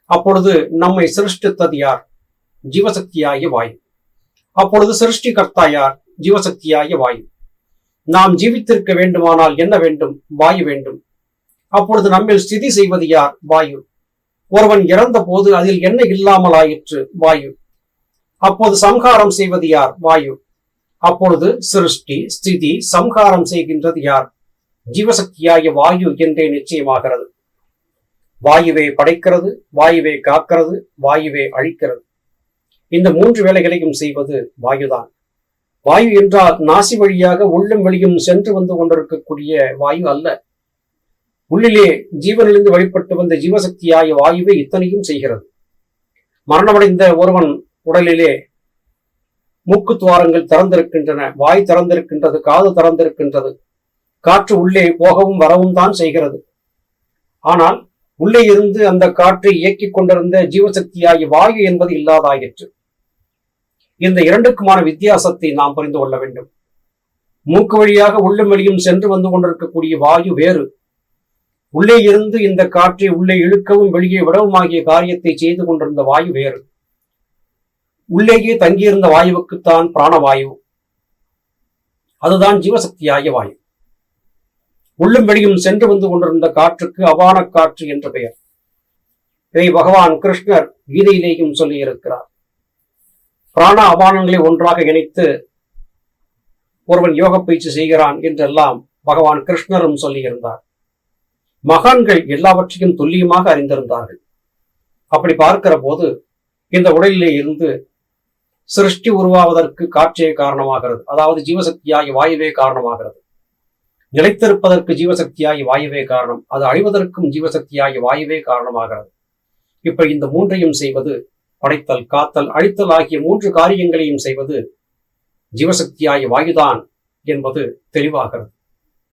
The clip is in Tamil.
அப்பொழுது நம்மை சிருஷ்டித்தது யார்? ஜீவசக்தியாகிய வாயு. அப்பொழுது சிருஷ்டிகர்த்தா யார்? ஜீவசக்தியாகிய வாயு. நாம் ஜீவித்திருக்க வேண்டுமானால் என்ன வேண்டும்? வாயு வேண்டும். அப்பொழுது நம்மில் ஸ்திதி செய்வது யார்? வாயு. ஒருவன் இறந்த போது அதில் என்ன இல்லாமல் ஆயிற்று? வாயு. அப்போது சம்ஹாரம் செய்வது யார்? வாயு. அப்பொழுது சிருஷ்டி ஸ்திதி சம்ஹாரம் செய்கின்றது யார்? ஜீவசக்தியாகிய வாயு என்றே நிச்சயமாகிறது. வாயுவே படைக்கிறது, வாயுவே காக்கிறது, வாயுவே அழிக்கிறது. இந்த மூன்று வேலைகளையும் செய்வது வாயுதான். வாயு என்றால் நாசி வழியாக உள்ளும் வெளியும் சென்று வந்து கொண்டிருக்கக்கூடிய வாயு அல்ல. உள்ளிலே ஜீவனிலிருந்து வழிபட்டு வந்த ஜீவசக்தியாகிய வாயுவே இத்தனையும் செய்கிறது. மரணமடைந்த ஒருவன் உடலிலே மூக்கு துவாரங்கள் திறந்திருக்கின்றன, வாய் திறந்திருக்கின்றது, காது திறந்திருக்கின்றது. காற்று உள்ளே போகவும் வரவும் தான் செய்கிறது. ஆனால் உள்ளே இருந்து அந்த காற்றை இயக்கிக் கொண்டிருந்த ஜீவசக்தியாகிய வாயு என்பது இல்லாதாயிற்று. இந்த இரண்டுக்குமான வித்தியாசத்தை நாம் புரிந்து கொள்ள வேண்டும். மூக்கு வழியாக உள்ளும் வெளியும் சென்று வந்து கொண்டிருக்கக்கூடிய வாயு வேறு. உள்ளே இருந்து இந்த காற்றை உள்ளே இழுக்கவும் வெளியே விடவும் ஆகிய காரியத்தை செய்து கொண்டிருந்த வாயு வேறு. உள்ளேயே தங்கியிருந்த வாயுவுக்குத்தான் பிராணவாயு. அதுதான் ஜீவசக்தியாகிய வாயு. உள்ளும் வெளியும் சென்று வந்து கொண்டிருந்த காற்றுக்கு அபான காற்று என்ற பெயர். இதை பகவான் கிருஷ்ணர் கீதையிலேயும் சொல்லியிருக்கிறார். பிராண அபானங்களை ஒன்றாக இணைத்து ஒருவன் யோக பயிற்சி செய்கிறான் என்றெல்லாம் பகவான் கிருஷ்ணரும் சொல்லியிருந்தார். மகான்கள் எல்லாவற்றையும் துல்லியமாக அறிந்திருந்தார்கள். அப்படி பார்க்கிற போது இந்த உடலிலே இருந்து சிருஷ்டி உருவாவதற்கு காற்றே காரணமாகிறது. அதாவது ஜீவசக்தியாகி வாயுவே காரணமாகிறது. நிலைத்திருப்பதற்கு ஜீவசக்தியாகி வாயுவே காரணம். அது அழிவதற்கும் ஜீவசக்தியாகி வாயுவே காரணமாகிறது. இப்ப இந்த மூன்றையும் செய்வது, படைத்தல், காத்தல், அழித்தல் ஆகிய மூன்று காரியங்களையும் செய்வது ஜீவசக்தியாகி வாயுதான் என்பது தெளிவாகிறது.